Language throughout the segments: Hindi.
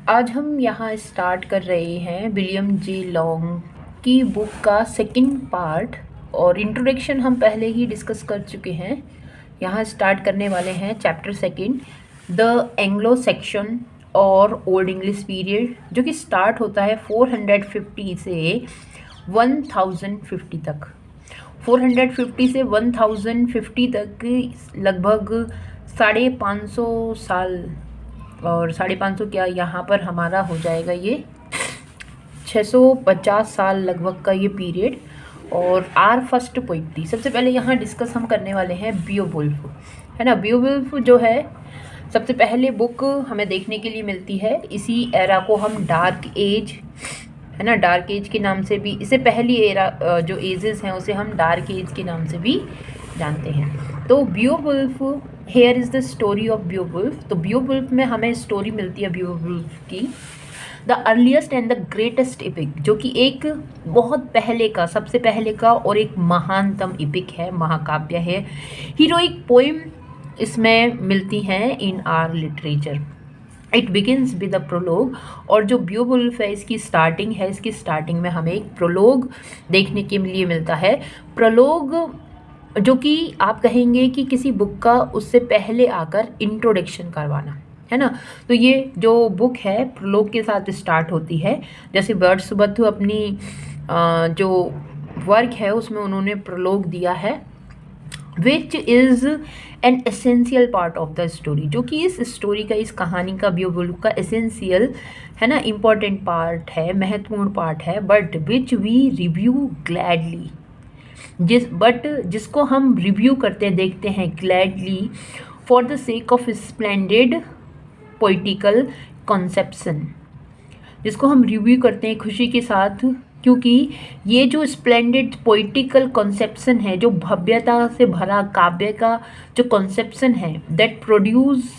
आज हम यहाँ स्टार्ट कर रहे हैं विलियम जे लॉन्ग की बुक का सेकंड पार्ट। और इंट्रोडक्शन हम पहले ही डिस्कस कर चुके हैं। यहाँ स्टार्ट करने वाले हैं chapter second, the Anglo Saxon और ओल्ड इंग्लिश पीरियड, जो कि स्टार्ट होता है 450 से 1050 तक। 450 से 1050 तक लगभग 550 साल, और 550 क्या, यहाँ पर हमारा हो जाएगा ये 650 साल लगभग का ये पीरियड। और आर फर्स्ट पोइट्री, सबसे पहले यहाँ डिस्कस हम करने वाले हैं बियोवुल्फ, है ना। बियोवुल्फ जो है सबसे पहले बुक हमें देखने के लिए मिलती है। इसी एरा को हम डार्क एज, है ना, डार्क एज के नाम से भी, इससे पहली एरा जो एजेस हैं उसे हम डार्क एज के नाम से भी जानते हैं। तो Beowulf, here is the story of Beowulf. तो बियोवुल्फ में हमें स्टोरी मिलती है बियोवुल्फ की, the earliest and the greatest EPIC, जो कि एक बहुत पहले का, सबसे पहले का और एक महानतम इपिक है, महाकाव्य है। हीरोइक पोइम इसमें मिलती हैं इन are literature. It begins with a prologue, और जो बियोवुल्फ है इसकी स्टार्टिंग है, इसकी स्टार्टिंग में हमें एक प्रोलोग देखने के लिए मिलता है। प्रोलोग जो कि आप कहेंगे कि किसी बुक का उससे पहले आकर इंट्रोडक्शन करवाना, है ना। तो ये जो बुक है प्रोलोग के साथ स्टार्ट होती है। जैसे वर्ड्सवर्थ अपनी जो वर्क है उसमें उन्होंने प्रोलोग दिया है, which is an essential part of the story, जो कि इस स्टोरी का, इस कहानी का, बियोवुल्फ का एसेंशियल, है ना, इम्पॉर्टेंट पार्ट है, महत्वपूर्ण पार्ट है। But which we review gladly, जिसको हम रिव्यू करते देखते हैं gladly, for the sake of splendid poetical conception, जिसको हम रिव्यू करते हैं खुशी के साथ, क्योंकि ये जो स्प्लेंडेड पोइटिकल कॉन्सेप्शन है, जो भव्यता से भरा काव्य का जो कॉन्सेप्शन है, दैट प्रोड्यूस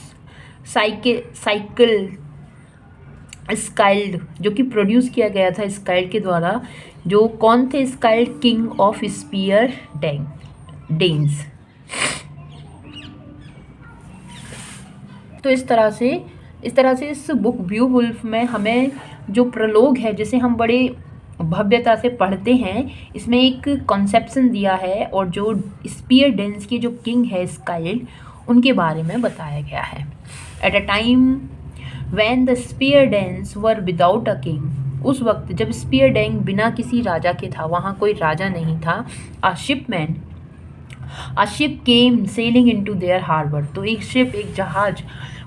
साइकिल स्काइल्ड, जो कि प्रोड्यूस किया गया था स्काइल्ड के द्वारा। जो कौन थे Scyld? King of spear Danes. तो इस तरह से इस बुक बियोवुल्फ में हमें जो प्रलोग है, जिसे हम बड़े भव्यता से पढ़ते हैं, इसमें एक कॉन्सेप्शन दिया है, और जो स्पीयर डेंस के जो किंग है स्काइल्ड, उनके बारे में बताया गया है। At a time when the Spear Danes were without a king, उस वक्त जब स्पीयर डेंग बिना किसी राजा के था, वहाँ कोई राजा नहीं था। A ship came sailing into their harbour, तो एक शिप, एक जहाज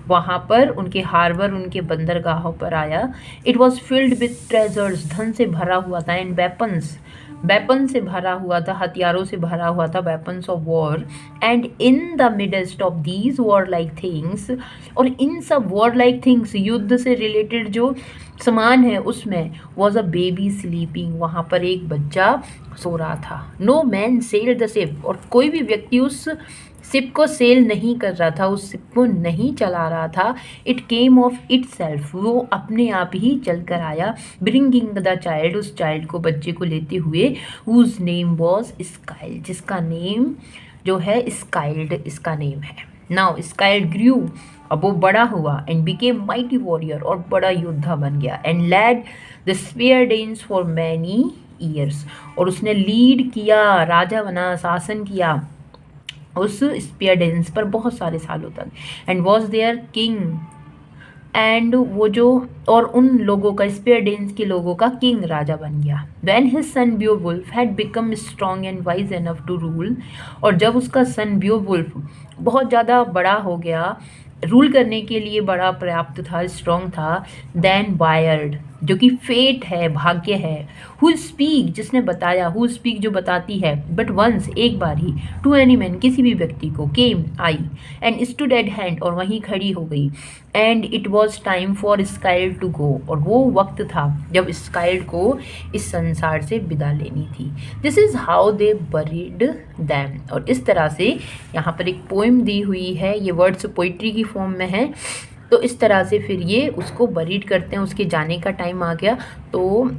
वहाँ पर उनके हार्बर, उनके बंदरगाहों पर आया। It was filled with treasures, धन से भरा हुआ था, एंड वेपन से भरा हुआ था, हथियारों से भरा हुआ था, weapons of war. And in the midst of these war like things, और इन सब वॉर लाइक थिंग्स, युद्ध से रिलेटेड जो सामान है उसमें, वॉज अ बेबी स्लीपिंग, वहाँ पर एक बच्चा सो रहा था। No man sailed the ship, और कोई भी व्यक्ति उस शिप को सेल नहीं कर रहा था, उस शिप को नहीं चला रहा था। It came of it self, वो अपने आप ही चल कर आया। ब्रिंगिंग द चाइल्ड, उस चाइल्ड को, बच्चे को लेते हुए। हुज नेम वॉज स्काइल्ड, जिसका नेम जो है स्काइल्ड, इसका नेम है। नाउ स्काइल्ड ग्रू, अब वो बड़ा हुआ, एंड बिकेम माइटी वॉरियर, और बड़ा योद्धा बन गया। And led the Spear Danes for many years, और उसने लीड किया, राजा बना, शासन किया उस स्पीयर डेंस पर बहुत सारे सालों तक। And was there king, and वो जो, और उन लोगों का, स्पीयर डेंस के लोगों का किंग, राजा बन गया। When his son Beowulf had become strong and wise enough to rule, और जब उसका सन बियोवुल्फ बहुत ज़्यादा बड़ा हो गया, रूल करने के लिए बड़ा पर्याप्त था, स्ट्रॉन्ग था। देन वायर्ड, जो कि फेट है, भाग्य है। हु स्पीक, जिसने बताया, हु स्पीक जो बताती है, बट वंस, एक बार ही, टू एनी मैन, किसी भी व्यक्ति को, came I, and stood at hand, और वहीं खड़ी हो गई। And it was time for Scyld to go, और वो वक्त था जब स्काइल्ड को इस संसार से विदा लेनी थी। This is how they buried them, और इस तरह से यहाँ पर एक पोइम दी हुई है, ये वर्ड्स पोइट्री की फॉर्म में है। तो इस तरह से फिर ये उसको बरीड करते हैं, उसके जाने का टाइम आ गया। तो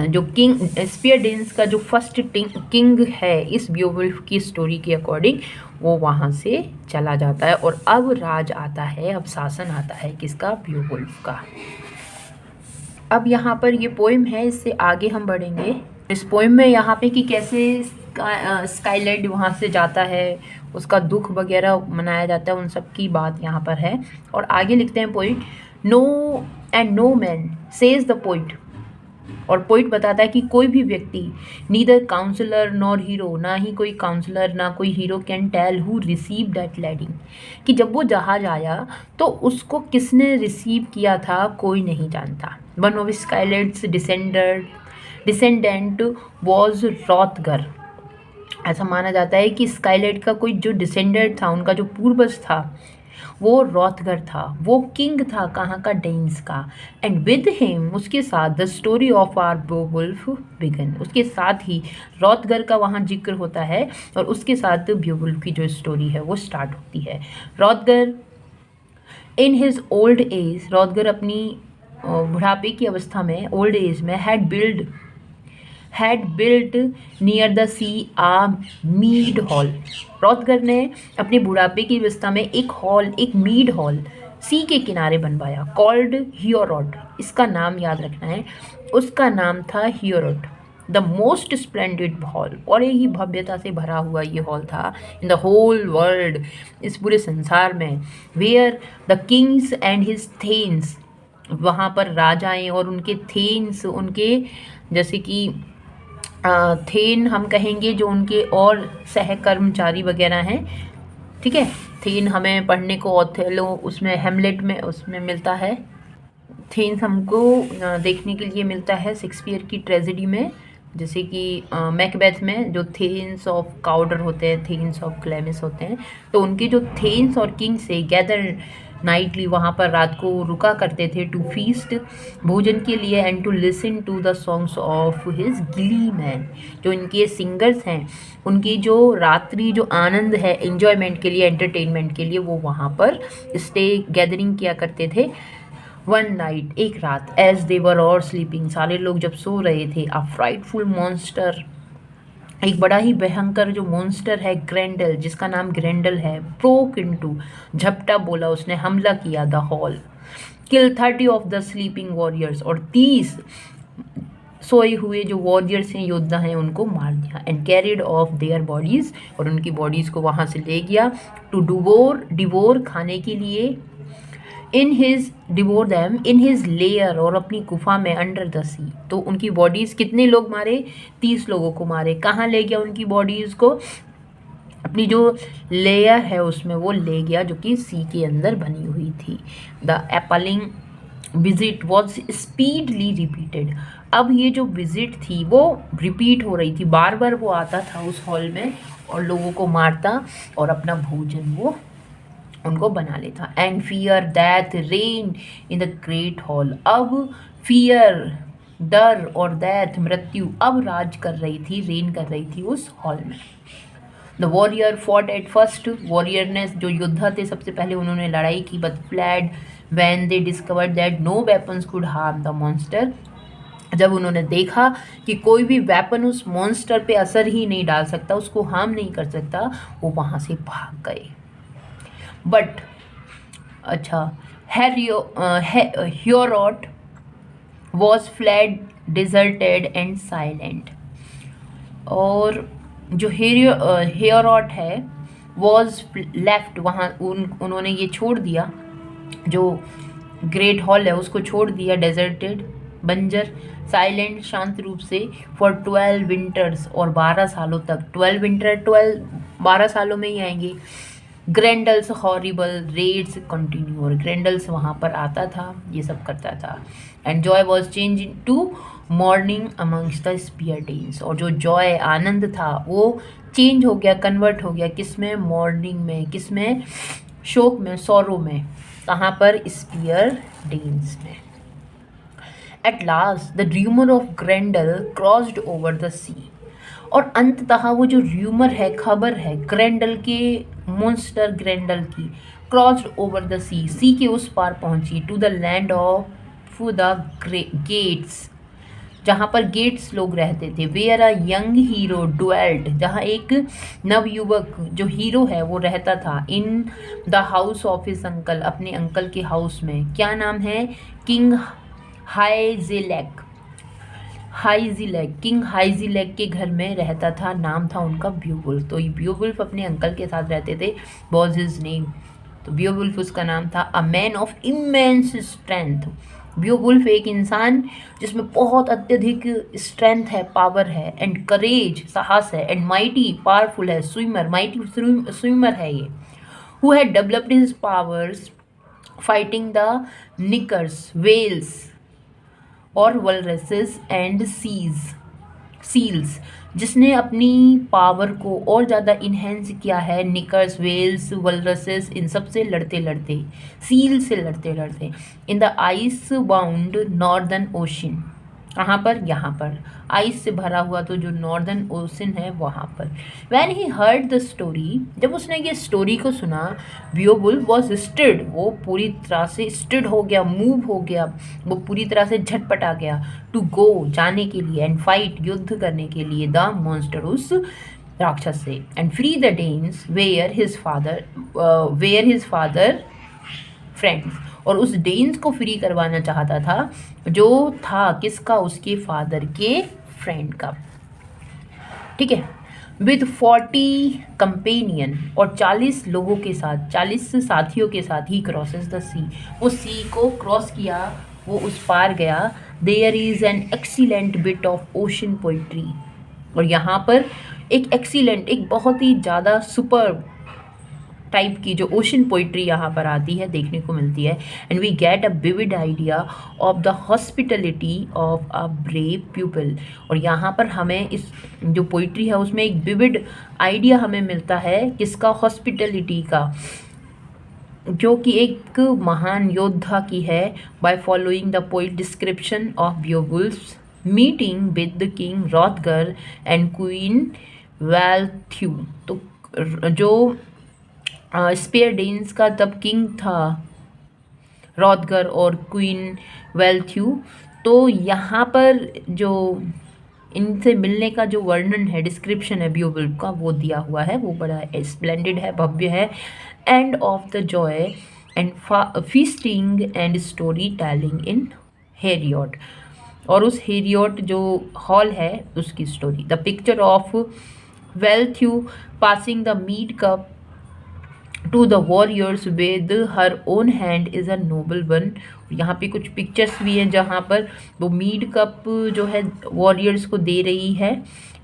जो किंग स्पियर डेंस का जो फर्स्ट किंग है इस बियोवुल्फ की स्टोरी के अकॉर्डिंग, वो वहाँ से चला जाता है और अब राज आता है, अब शासन आता है किसका, बियोवुल्फ का। अब यहाँ पर ये पोइम है, इससे आगे हम बढ़ेंगे इस पोइम में, यहाँ पे कि कैसे स्काईलाइट वहाँ से जाता है, उसका दुख वगैरह मनाया जाता है, उन सब की बात यहाँ पर है। और आगे लिखते हैं poet, no end no man says the poet, और पोइट बताता है कि कोई भी व्यक्ति, नीदर काउंसलर नॉर हीरो, ना ही कोई काउंसलर ना कोई hero, can tell who receive that lading, कि जब वो जहाज आया तो उसको किसने रिसीव किया था कोई नहीं जानता। One of skylights descendant was Hrothgar, ऐसा माना जाता है कि स्काईलाइट का कोई जो डिसेंडेंट था, उनका जो पूर्वज था वो रॉथगर था, वो किंग था कहाँ का, डेन्स का। एंड विद हिम, उसके साथ, the story of our Beowulf began, उसके साथ ही रॉथगर का वहाँ जिक्र होता है और उसके साथ बियोवुल्फ की जो स्टोरी है वो स्टार्ट होती है। रॉथगर इन हिज ओल्ड एज, रॉथगर अपनी बुढ़ापे की अवस्था में, ओल्ड एज में, had built near the sea a mead hall, रॉथगर ने अपने बुढ़ापे की अवस्था में एक हॉल, एक मीड हॉल सी के किनारे बनवाया, कॉल्ड हियोरोड, इसका नाम याद रखना है, उसका नाम था हियोरोड, द मोस्ट स्प्लेंडेड हॉल, बड़े ही भव्यता से भरा हुआ ये हॉल था, इन द होल वर्ल्ड, इस पूरे संसार में, where the kings and his thanes, वहाँ पर राजाएं और उनके थेन्स, उनके जैसे कि थेन हम कहेंगे जो उनके और सहकर्मचारी वगैरह हैं, ठीक है। थेन हमें पढ़ने को ओथेलो उसमें हेमलेट में उसमें मिलता है, थेन्स हमको देखने के लिए मिलता है शेक्सपियर की ट्रेजेडी में, जैसे कि मैकबेथ में जो थेन्स ऑफ काउडर होते हैं, थेन्स ऑफ क्लेमिस होते हैं, तो उनके जो थेन्स और किंग से गैदर नाइटली वहाँ पर रात को रुका करते थे टू फीस्ट, भोजन के लिए, and to listen to the songs of his gleeman, जो इनके सिंगर्स हैं उनकी जो रात्रि जो आनंद है एंजॉयमेंट के लिए, एंटरटेनमेंट के लिए, वो वहाँ पर स्टे गैदरिंग किया करते थे। वन नाइट, एक रात, as they were all sleeping, सारे लोग जब सो रहे थे, अ फ्राइटफुल मॉन्स्टर, एक बड़ा ही भयंकर जो मॉन्स्टर है ग्रेंडल, जिसका नाम ग्रेंडल है, ब्रोक इनटू, झपटा बोला उसने, हमला किया the hall, kill 30 of the sleeping warriors, और 30 सोए हुए जो वॉरियर्स हैं, योद्धा हैं, उनको मार दिया, and carried of their bodies, और उनकी बॉडीज़ को वहाँ से ले गया, टू डिवोर खाने के लिए, in his devour them in his layer, और अपनी गुफा में, अंडर द सी, तो उनकी बॉडीज़ कितने लोग मारे, 30 लोगों को मारे, कहाँ ले गया उनकी बॉडीज़ को, अपनी जो लेयर है उसमें वो ले गया, जो कि सी के अंदर बनी हुई थी। The appalling visit was speedily repeated, अब ये जो विजिट थी वो रिपीट हो रही थी, बार बार वो आता था उस हॉल में और लोगों को मारता और अपना भोजन वो उनको बना लेता। And fear that rain in the great hall, अब फियर, डर, और दैट, मृत्यु, अब राज कर रही थी, रेन कर रही थी उस हॉल में। The warrior fought at first, warrior ने, जो योद्धा थे, सबसे पहले उन्होंने लड़ाई की, but fled when they discovered that no weapons could harm the monster, जब उन्होंने देखा कि कोई भी वेपन उस मॉन्स्टर पे असर ही नहीं डाल सकता, उसको हार्म नहीं कर सकता, वो वहाँ से भाग गए। बट अच्छा, Heorot was fled, deserted and silent, और जो हियोरोट है वॉज लेफ्ट, वहाँ उन्होंने ये छोड़ दिया, जो ग्रेट हॉल है उसको छोड़ दिया, डेजर्टेड, बंजर, साइलेंट, शांत रूप से, फॉर 12 विंटर्स, और 12 सालों तक, 12 विंटर, 12 सालों में ही आएंगे। ग्रेंडल्स हॉरिबल रेड्स कंटिन्यू, और ग्रेंडल्स वहाँ पर आता था, ये सब करता था। And joy was change to mourning amongst the Spear Danes, और जो जॉय, आनंद था, वो चेंज हो गया, कन्वर्ट हो गया, किस में, मॉर्निंग में, किस में, शोक में, सौरों में, कहाँ पर, स्पियर डेन्स में। At last the rumour of Grendel crossed over the sea, और अंततः वो जो र्यूमर है, खबर है ग्रेंडल के, मॉन्स्टर ग्रेंडल की, crossed over the sea, sea के उस पार पहुंची, to the land of the Geats, जहाँ पर गेट्स लोग रहते थे। Where a young hero dwelt, जहाँ एक नवयुवक जो हीरो है वो रहता था। In the house of his uncle, अपने अंकल के हाउस में। क्या नाम है? किंग हाइजिलैक। किंग हाइजिलैक के घर में रहता था, नाम था उनका ब्यूवुल्फ। तो ब्यूवुल्फ अपने अंकल के साथ रहते थे, वॉज हिज नेम। तो ब्यूवुल्फ उसका नाम था। A man of immense strength, Beowulf एक इंसान जिसमें बहुत अत्यधिक स्ट्रेंथ है, पावर है, एंड करेज साहस है, एंड माइटी पावरफुल है, स्विमर माइटी स्विमर है ये। Who had developed his powers fighting the nickers, whales और वलरसेस एंड सील्स, जिसने अपनी पावर को और ज़्यादा इन्हेंस किया है निकर्स, वेल्स, वलरसेस, इन सब से लड़ते लड़ते, सील से लड़ते लड़ते। In the ice bound northern ocean, कहाँ पर? यहाँ पर आइस से भरा हुआ तो जो नॉर्दर्न ओशन है वहाँ पर। When he heard the story, जब उसने ये स्टोरी को सुना, बियोवुल्फ वॉज स्टिड, वो पूरी तरह से स्टिड हो गया, मूव हो गया, वो पूरी तरह से झटपटा गया। टू गो, जाने के लिए, एंड फाइट, युद्ध करने के लिए, द मॉन्स्टर, उस राक्षस से, and free the Danes were his father friends, और उस डेन्स को फ्री करवाना चाहता था जो था किसका? उसके फादर के फ्रेंड का। ठीक है। विद 40 कंपेनियन, और 40 लोगों के साथ, 40 साथियों के साथ ही क्रॉसेस द सी, वो सी को क्रॉस किया, वो उस पार गया। There is an excellent bit of ocean poetry, और यहाँ पर एक एक्सीलेंट, एक बहुत ही ज़्यादा सुपर टाइप की जो ओशन पोइट्री यहाँ पर आती है, देखने को मिलती है। And we get a vivid idea of the hospitality of a brave people, और यहाँ पर हमें इस जो पोइट्री है उसमें एक विविड आइडिया हमें मिलता है, किसका? हॉस्पिटलिटी का, जो कि एक महान योद्धा की है। By following the poet description of Beowulf's meeting with the king Hrothgar and queen Wealhtheow. तो जो स्पेयर डेन्स का तब किंग था रॉथगर और क्वीन वेल्थ्यू, तो यहाँ पर जो इनसे मिलने का जो वर्णन है, डिस्क्रिप्शन है बियोवुल्फ का, वो दिया हुआ है, वो बड़ा स्प्लेंडेड है, भव्य है। And of the joy and feasting and story telling in Heorot, और उस हेरियोट जो हॉल है उसकी story. The picture of Wealhtheow passing the mead cup to the warriors with her own hand is a noble one. यहाँ पे कुछ पिक्चर्स भी हैं जहाँ पर वो मीड कप जो है वॉरियर्स को दे रही है।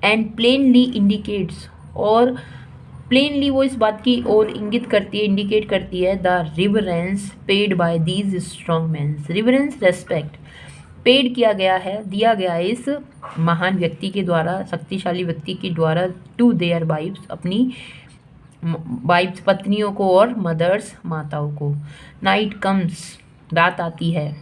एंड प्लेनली इंडिकेट्स, और प्लेनली वो इस बात की ओर इंगित करती है, इंडिकेट करती है, the reverence paid by these strong mans, reverence respect paid किया गया है, दिया गया है इस महान व्यक्ति के द्वारा, शक्तिशाली व्यक्ति के द्वारा, टू देयर वाइफ्स, अपनी वाइफ्स पत्नियों को, और मदर्स माताओं को। नाइट कम्स, रात आती है।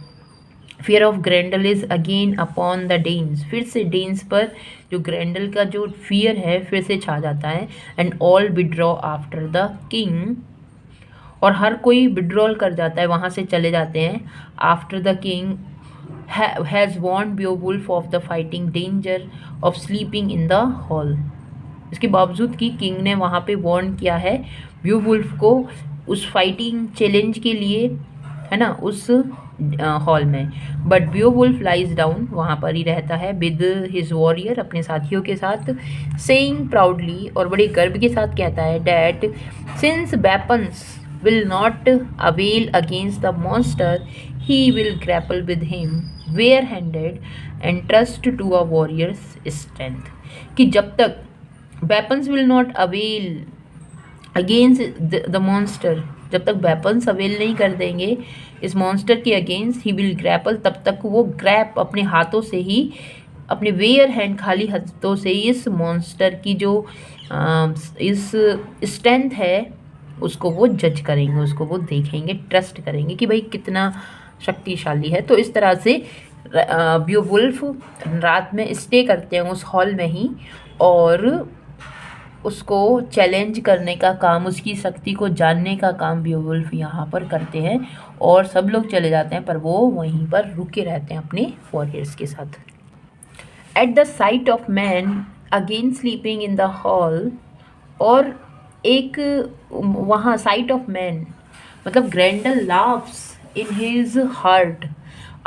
Fear of Grendel is again upon the Danes, फिर से डेन्स पर जो ग्रैंडल का जो फियर है फिर से छा जाता है। And all withdraw after the king, और हर कोई विड्रॉल कर जाता है, वहाँ से चले जाते हैं। After the king has warned Beowulf of the fighting danger of sleeping in the hall, इसके बावजूद कि किंग ने वहाँ पे वार्न किया है बियोवुल्फ को उस फाइटिंग चैलेंज के लिए, है ना, उस हॉल में। बट बियोवुल्फ लाइज डाउन, वहाँ पर ही रहता है, विद हिज वॉरियर, अपने साथियों के साथ, सेइंग प्राउडली, और बड़े गर्व के साथ कहता है, that since weapons will not avail against the monster he will grapple with him bare handed and trust to a warrior's strength, कि जब तक weapons will not avail against the monster, जब तक वेपन्स अवेल नहीं कर देंगे इस मॉन्स्टर के अगेंस्ट, ही विल ग्रैपल, तब तक वो ग्रैप अपने हाथों से ही, अपने वेयर हैंड खाली हाथों से ही इस मॉन्स्टर की जो इस स्ट्रेंथ है उसको वो जज करेंगे, उसको वो देखेंगे, ट्रस्ट करेंगे कि भाई कितना शक्तिशाली है। तो इस तरह से बियोवुल्फ रात में स्टे करते हैं उस हॉल में ही, और उसको चैलेंज करने का काम, उसकी शक्ति को जानने का काम बियोवुल्फ यहाँ पर करते हैं, और सब लोग चले जाते हैं पर वो वहीं पर रुके रहते हैं अपने वॉरियर्स के साथ। At the site of man again sleeping in the hall, और एक वहाँ साइट ऑफ मैन मतलब ग्रेंडल लाफ्स इन हिज हार्ट।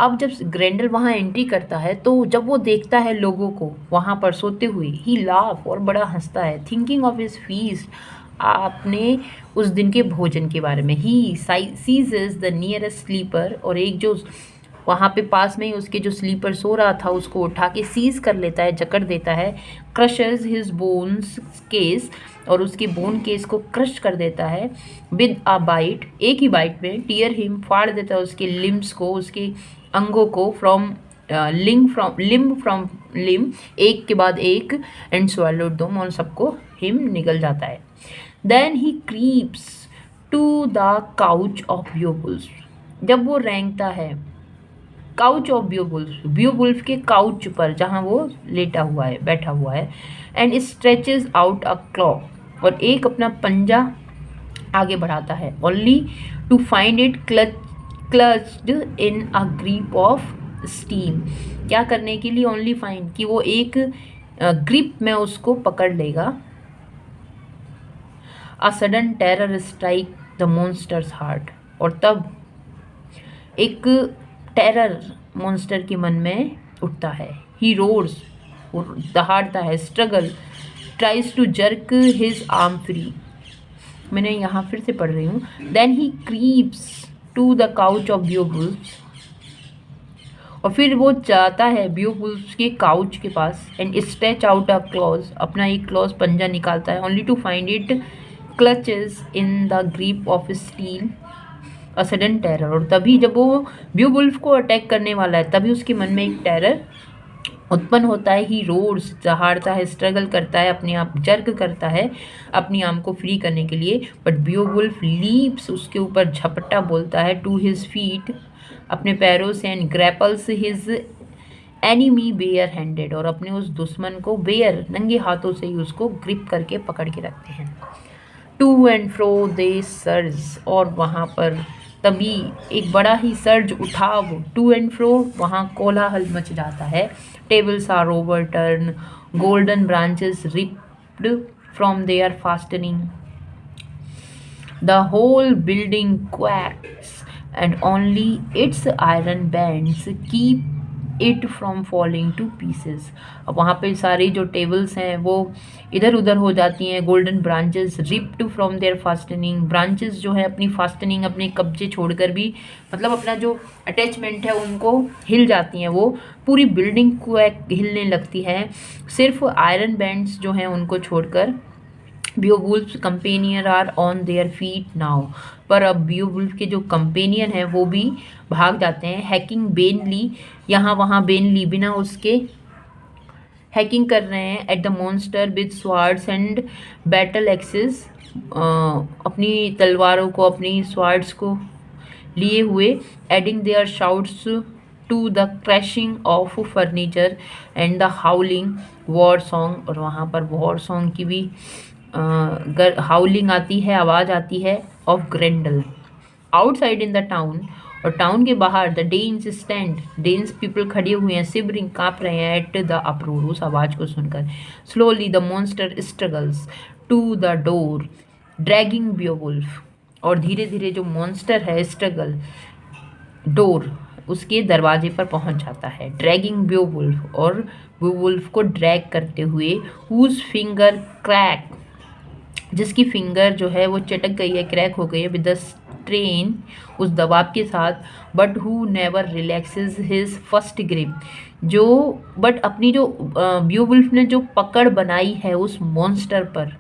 अब जब ग्रेंडल वहाँ एंट्री करता है तो जब वो देखता है लोगों को वहाँ पर सोते हुए, ही लाफ और बड़ा हंसता है, थिंकिंग ऑफ हिज फीस्ट, आपने उस दिन के भोजन के बारे में। He seizes the nearest sleeper, और एक जो वहाँ पे पास में ही उसके जो स्लीपर सो रहा था उसको उठा के सीज कर लेता है, जकड़ देता है, क्रशेज हिज बोन्स केस, और उसके बोन केस को क्रश कर देता है, विद अ बाइट, एक ही बाइट में, टीयर हिम, फाड़ देता है उसके लिम्स को, उसके अंगों को, फ्रॉम लिम्ब फ्रॉम लिम्ब, एक के बाद एक, एंड swallowed them, और सबको हिम निगल जाता है। Then he creeps to the couch of Beowulf's, जब वो रेंगता है काउच ऑफ बियोबुल्फ, बियोबुल्फ के काउच पर जहाँ वो लेटा हुआ है, बैठा हुआ है, and stretches out a claw, और एक अपना पंजा आगे बढ़ाता है, only to find it clutched in a grip of steam, क्या करने के लिए, ओनली फाइंड, कि वो एक ग्रिप में उसको पकड़ लेगा। अ sudden terror strike the monsters heart, और तब एक टेरर मॉन्स्टर के मन में उठता है। ही रोर्स, वो दहाड़ता है, struggle, tries to jerk his arm free, मैंने यहाँ फिर से पढ़ रही हूँ। Then he creeps to the couch of Beowulf's, और फिर वो जाता है बियोबुल्स के काउच के पास, and stretch out a claws, अपना एक क्लॉज पंजा निकालता है, only to find it clutches in the grip of steel, a sudden terror, और तभी जब वो बियोवुल्फ को अटैक करने वाला है तभी उसके मन में एक टेरर उत्पन्न होता है। ही रोर्स, दहाड़ता है, स्ट्रगल करता है, अपने आप जर्क करता है अपनी आर्म को फ्री करने के लिए, बट बियोवुल्फ लीप्स, उसके ऊपर झपटा बोलता है, टू हिज फीट, अपने पैरों से, and grapples his enemy bare handed, और अपने उस दुश्मन को बेयर, नंगे हाथों से ही उसको ग्रिप करके पकड़ के रखते हैं। To and fro they surge, और वहाँ पर तभी एक बड़ा ही सर्ज, उठाव, टू एंड फ्रो, वहाँ कोलाहल मच जाता है। Tables are overturn, golden branches ripped from their fastening, the whole building quacks, and only its iron bands keep it from falling to pieces। अब वहाँ पे सारी जो टेबल्स हैं वो इधर उधर हो जाती हैं। Golden branches ripped from their fastening, branches जो है अपनी फास्टनिंग, अपने कब्जे छोड़कर भी, मतलब अपना जो अटैचमेंट है उनको हिल जाती हैं, वो पूरी बिल्डिंग को हिलने लगती है, सिर्फ आयरन बैंड्स जो हैं उनको छोड़कर। Beowulf companion are on their feet now, पर अब बियोवुल्फ के जो कंपेनियन हैं वो भी भाग जाते हैं। हैकिंग बेनली, यहाँ वहाँ बेनली बिना उसके हैकिंग कर रहे हैं। At the monster with swords and battle axes, अपनी तलवारों को, अपनी स्वार्ड्स को लिए हुए, adding their shouts to the crashing of furniture and the howling war song, और वहाँ पर वॉर सॉन्ग की भी हाउलिंग आती है, आवाज़ आती है, of Grendel. Outside in the town, और टाउन के बाहर, the Danes stand, Danes people खड़े हुए हैं, सिबरिंग, काँप रहे हैं, एट द अप्रोर, उस आवाज़ को सुनकर। Slowly the monster struggles to the door dragging Beowulf, और धीरे धीरे जो मॉन्स्टर है स्ट्रगल, डोर, उसके दरवाजे पर पहुंच जाता है, ड्रैगिंग बियोवुल्फ, और बियोवुल्फ को ड्रैग करते हुए, हुज फिंगर क्रैक, जिसकी फिंगर जो है वो चटक गई है, क्रैक हो गई है, विद द स्ट्रेन, उस दबाव के साथ, but who never relaxes his first grip, जो बट अपनी जो बियोवुल्फ ने जो पकड़ बनाई है उस मॉन्स्टर पर,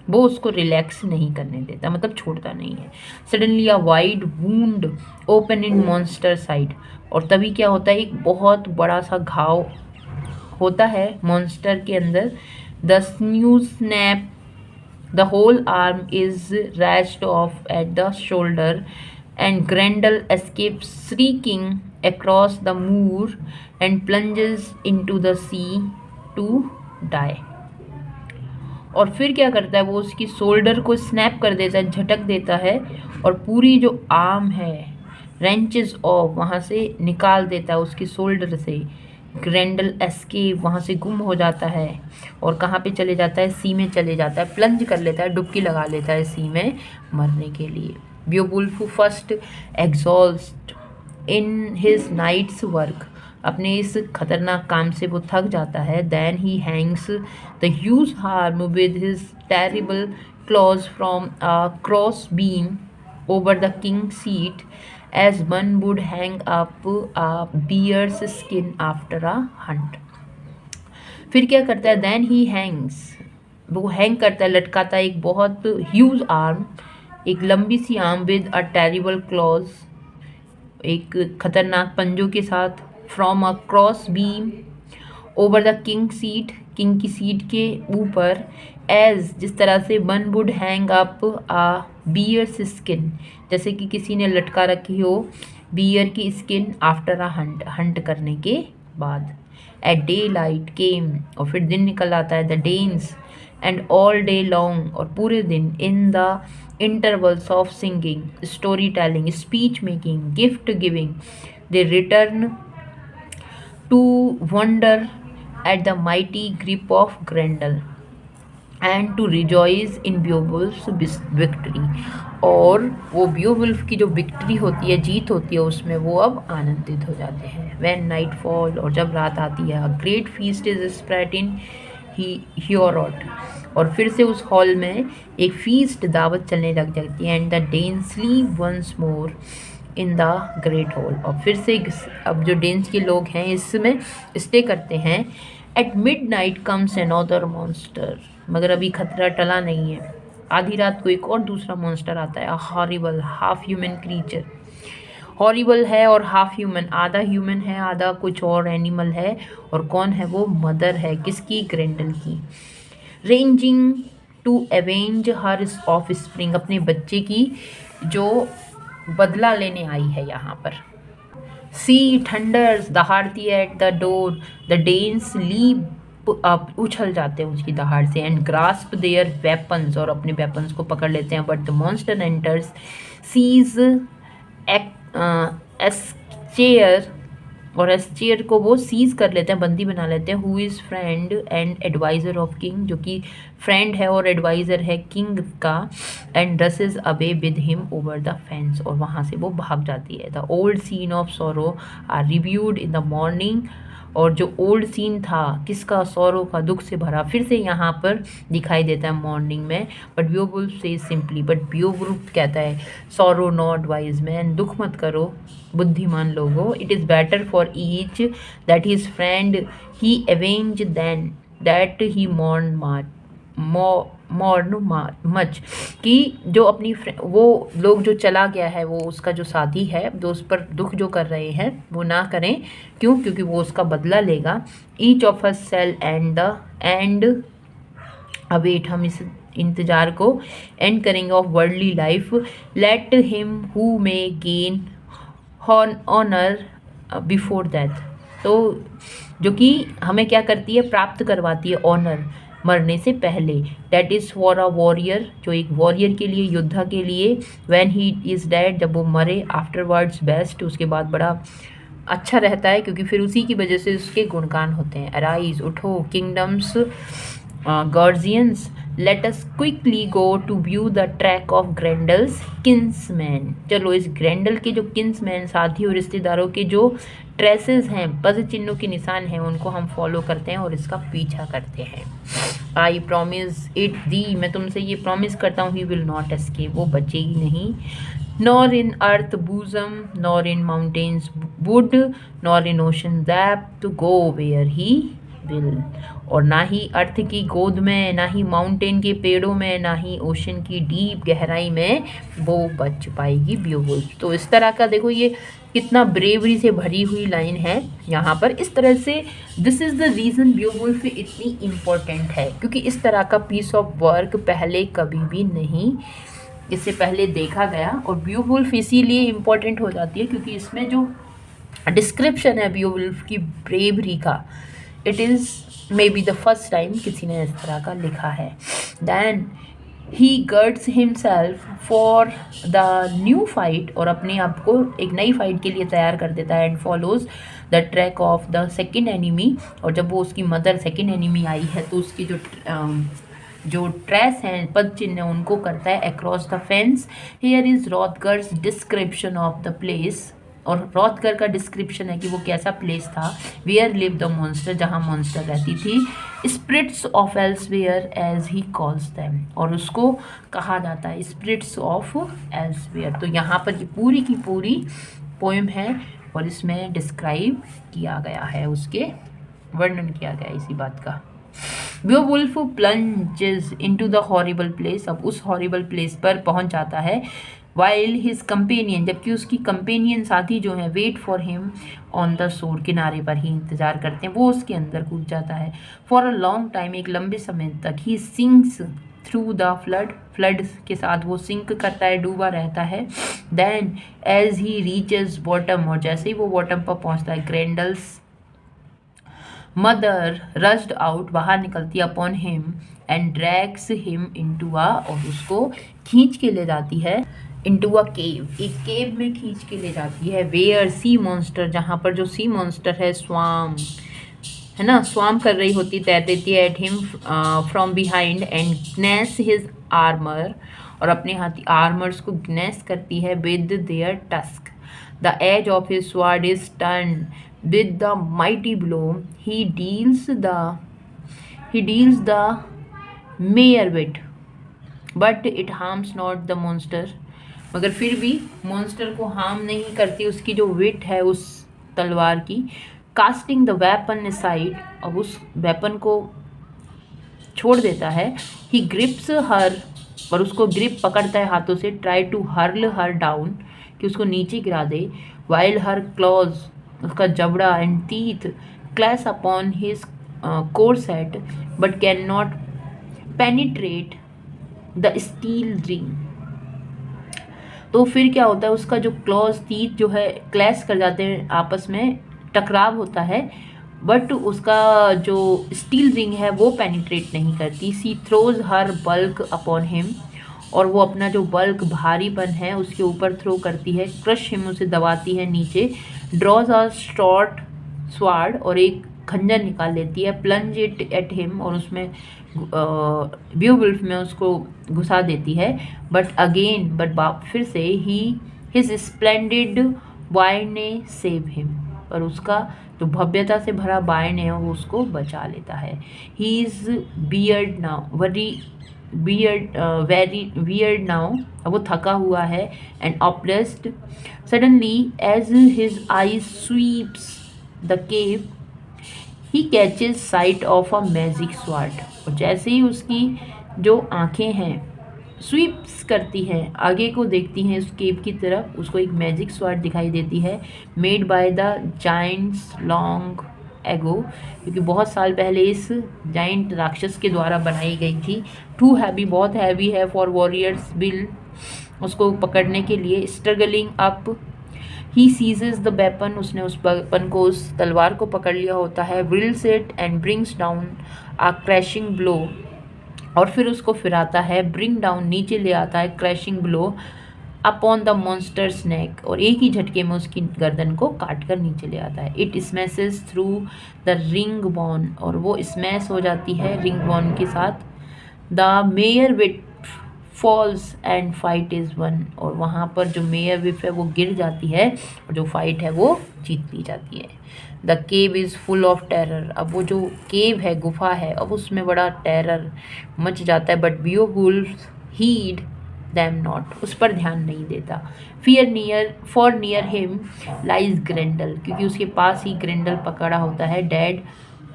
वो उसको रिलैक्स नहीं करने देता, मतलब छोड़ता नहीं है। Suddenly a wide wound open in monster side, और तभी क्या होता है, एक बहुत बड़ा सा घाव होता है मॉन्स्टर के अंदर। The sinew snap, the whole arm is wrenched off at the shoulder, and Grendel escapes shrieking across the moor and plunges into the sea to die। और फिर क्या करता है, वो उसकी शोल्डर को स्नैप कर देता है, झटक देता है, और पूरी जो आर्म है रेंचेस ऑफ, वहाँ से निकाल देता है उसकी शोल्डर से, ग्रेंडल एस्केप, वहाँ से गुम हो जाता है और कहाँ पे चले जाता है, सी में चले जाता है, प्लंज कर लेता है, डुबकी लगा लेता है सी में मरने के लिए। Beowulf first exhaust in his night's work, अपने इस खतरनाक काम से वो थक जाता है। Then he hangs the huge arm with his terrible claws from a cross beam over the king's seat as one would hang up a bear's skin after a hunt। फिर क्या करता है, देन ही हैंग्स, वो हैंग करता है, लटकाता है एक बहुत ह्यूज आर्म, एक लंबी सी arm with a terrible claws, एक खतरनाक पंजों के साथ, from a cross beam over the king seat, king की सीट के ऊपर, एज जिस तरह से one would hang up a bear's skin, जैसे कि किसी ने लटका रखी हो बियर की skin, after a hunt, hunt करने के बाद। एट डे लाइट केम, और फिर दिन निकल आता है, the Danes and all day long, और पूरे दिन, in the intervals of singing, story telling, speech making, gift giving, they return to wonder at the mighty grip of Grendel and to rejoice in Beowulf's victory। और वो बियोवुल्फ की जो विक्ट्री होती है, जीत होती है, उसमें वो अब आनंदित हो जाते हैं। When night fall, और जब रात आती है, a great feast is spread in Heorot, और फिर से उस हॉल में एक फीस्ट, दावत चलने लग जाती है। And the Danes sleep once more in the great hall, और फिर से अब जो डेन्स के लोग हैं इसमें स्टे करते हैं। At mid night comes another monster, मगर अभी खतरा टला नहीं है, आधी रात को एक और दूसरा मॉन्स्टर आता है, horrible half human creature. Horrible है और हाफ ह्यूमन, आधा ह्यूमन है आधा कुछ और एनिमल है। और कौन है वो, मदर है, किसकी, ग्रेंडल की। Raging to avenge her offspring, अपने बच्चे की जो बदला लेने आई है यहाँ पर। सी थंडर्स, दहाड़ती है at the door, the Danes leap up, उछल जाते हैं उसकी दहाड़ से। एंड ग्रास्प देयर वेपन्स, और अपने वेपन्स को पकड़ लेते हैं। But the monster enters, seize Aeschere, और एस्चेयर को वो सीज कर लेते हैं, बंदी बना लेते हैं। Who is friend and adviser of king, जो कि फ्रेंड है और एडवाइज़र है किंग का। And races away with him over the fence, और वहाँ से वो भाग जाती है। The old scene of sorrow are reviewed in the morning, और जो ओल्ड सीन था किसका, सौरो का, दुख से भरा, फिर से यहाँ पर दिखाई देता है मॉर्निंग में। बट बियोवुल्फ से सिंपली, बट बियोवुल्फ कहता है, सौरो नॉट वाइज मैन, दुख मत करो बुद्धिमान लोगों। It is better for each that his friend he avenge than that he mourn much, कि जो अपनी वो लोग जो चला गया है, वो उसका जो साथी है, जो उस पर दुख जो कर रहे हैं वो ना करें। क्यों, क्योंकि वो उसका बदला लेगा। Each of us shall end await, हम इस इंतज़ार को एंड करेंगे of worldly life. Let him who may gain honour before death, तो जो कि हमें क्या करती है, प्राप्त करवाती है ऑनर मरने से पहले। That is for a warrior, जो एक वॉरियर के लिए, योद्धा के लिए। व्हेन ही इज़ डेड, जब वो मरे, आफ्टरवर्ड्स बेस्ट, उसके बाद बड़ा अच्छा रहता है, क्योंकि फिर उसी की वजह से उसके गुणगान होते हैं। अराइज, उठो, kingdoms guardians, let us quickly go to view the track of Grendel's kinsman, चलो इस ग्रेंडल के जो किन्समैन, साथी और रिश्तेदारों के जो ट्रेसेस हैं, पद चिन्हों के निशान हैं, उनको हम फॉलो करते हैं और इसका पीछा करते हैं। आई प्रॉमिस इट दी, मैं तुमसे ये प्रॉमिस करता हूँ, ही विल नॉट एस्केप, वो बचेगी नहीं। Nor in earth bosom, nor in mountains wood, nor in ocean depth to go where he will, और ना ही अर्थ की गोद में, ना ही माउंटेन के पेड़ों में, ना ही ओशन की डीप गहराई में वो बच पाएगी बियोवुल्फ। तो इस तरह का देखो, ये कितना ब्रेवरी से भरी हुई लाइन है यहाँ पर। इस तरह से this is the reason Beowulf इतनी इम्पोर्टेंट है, क्योंकि इस तरह का पीस ऑफ वर्क पहले कभी भी नहीं इससे पहले देखा गया। और बियोवुल्फ इसीलिए इम्पोर्टेंट हो जाती है क्योंकि इसमें जो डिस्क्रिप्शन है बियोवुल्फ की ब्रेवरी का, it is may be the first time किसी ने इस तरह का लिखा है। Then he girds himself for the new fight, और अपने आप को एक नई फाइट के लिए तैयार कर देता है। And follows the track of the second enemy, और जब वो उसकी मदर सेकेंड एनिमी आई है तो उसकी जो ट्रेस हैं, पद चिन्ह है, उनको करता है across the fence. Here is Hrothgar's description of the place, और रॉथगर का डिस्क्रिप्शन है कि वो कैसा प्लेस था। वेयर लिव द मॉन्स्टर, जहाँ मॉन्स्टर रहती थी। Spirits of elsewhere as he calls them, और उसको कहा जाता है स्पिरिट्स ऑफ एल्सवेयर। तो यहाँ पर ये पूरी की पूरी पोएम है और इसमें डिस्क्राइब किया गया है, उसके वर्णन किया गया इसी बात का। Beowulf plunges into the horrible place, अब उस हॉरिबल प्लेस पर पहुंच जाता है। वाइल हिज कंपेनियन, जबकि उसकी कंपेनियन साथी जो है, wait for him on the shore, किनारे पर ही इंतजार करते हैं, वो उसके अंदर कूद जाता है। फॉर अ लॉन्ग टाइम, एक लंबे समय तक, he sinks through the flood के साथ वो सिंक करता है, डूबा रहता है। Then as he reaches bottom, और जैसे ही वो बॉटम पर पहुंचता है, ग्रेंडल्स मदर रश्ड आउट, बाहर निकलती upon him and drags him into a, और उसको खींच के ले जाती है इनटू अ केव, एक केव में खींच के ले जाती है। वेयर सी मॉन्स्टर, जहाँ पर जो सी मॉन्स्टर है, स्वाम है ना, स्वाम कर रही होती, तैर देती है at him from behind and gnaws his armour, और अपने हाथी आर्मर्स को ग्नेस करती है with their tusk. The edge of his sword is turn with the mighty blow, he deals the mare wit, but it harms not the monster, मगर फिर भी मॉन्स्टर को हार्म नहीं करती उसकी जो विट है उस तलवार की। कास्टिंग द वेपन साइड, अब उस वेपन को छोड़ देता है। ही ग्रिप्स हर, और उसको ग्रिप पकड़ता है हाथों से। Try to hurl her down, कि उसको नीचे गिरा दे। वाइल हर क्लॉज, उसका जबड़ा and teeth clash upon his corset but can not penetrate the steel ring. तो फिर क्या होता है, उसका जो क्लॉज टीथ जो है क्लैश कर जाते हैं, आपस में टकराव होता है, बट उसका जो स्टील रिंग है वो पेनिट्रेट नहीं करती। सी थ्रोज हर बल्क अपॉन हिम, और वो अपना जो बल्क भारीपन है उसके ऊपर थ्रो करती है। क्रश हिम, उसे दबाती है नीचे। ड्रॉज अ शॉर्ट स्वार्ड, और एक खंजर निकाल लेती है। प्लंज इट एट हिम, और उसमें बेओवुल्फ में उसको घुसा देती है। बट फिर से हिज स्प्लेंडेड वाइन ने सेव हिम, पर उसका जो भव्यता से भरा बायन है वो उसको बचा लेता है। ही इज़ बियर्ड नाउ वेरी वियर्ड नाउ, वो थका हुआ है and oppressed. Suddenly as his eye sweeps the cave, he catches sight of a magic sword, और जैसे ही उसकी जो आंखें हैं स्वीप्स करती हैं, आगे को देखती हैं उस केव की तरफ, उसको एक मैजिक स्वॉर्ड दिखाई देती है। Made by the Giants long ago, क्योंकि बहुत साल पहले इस जाइंट राक्षस के द्वारा बनाई गई थी। टू हैवी, बहुत हैवी है फॉर वॉरियर्स बिल, उसको पकड़ने के लिए। Struggling up he सीजेज the weapon, उसने उस वेपन को, उस तलवार को पकड़ लिया होता है। Wields it and brings down a crashing blow, और फिर उसको फिराता है। ब्रिंग डाउन, नीचे ले आता है। Crashing blow upon the monster's neck, और एक ही झटके में उसकी गर्दन को काट कर नीचे ले आता है। It smashes through the ring bone, और वो स्मैश हो जाती है रिंग बॉन के साथ। The mere wife falls and fight is won, और वहाँ पर जो मेयर विफ है वो गिर जाती है, और जो फाइट है वो जीत ली जाती है। The cave is full of terror, अब वो जो केव है, गुफा है, अब उसमें बड़ा टेरर मच जाता है। बट बेओवुल्फ हीड दैम नॉट, उस पर ध्यान नहीं देता। फॉर नियर हिम लाइज ग्रेंडल, क्योंकि उसके पास ही ग्रेंडल पकड़ा होता है, डेड,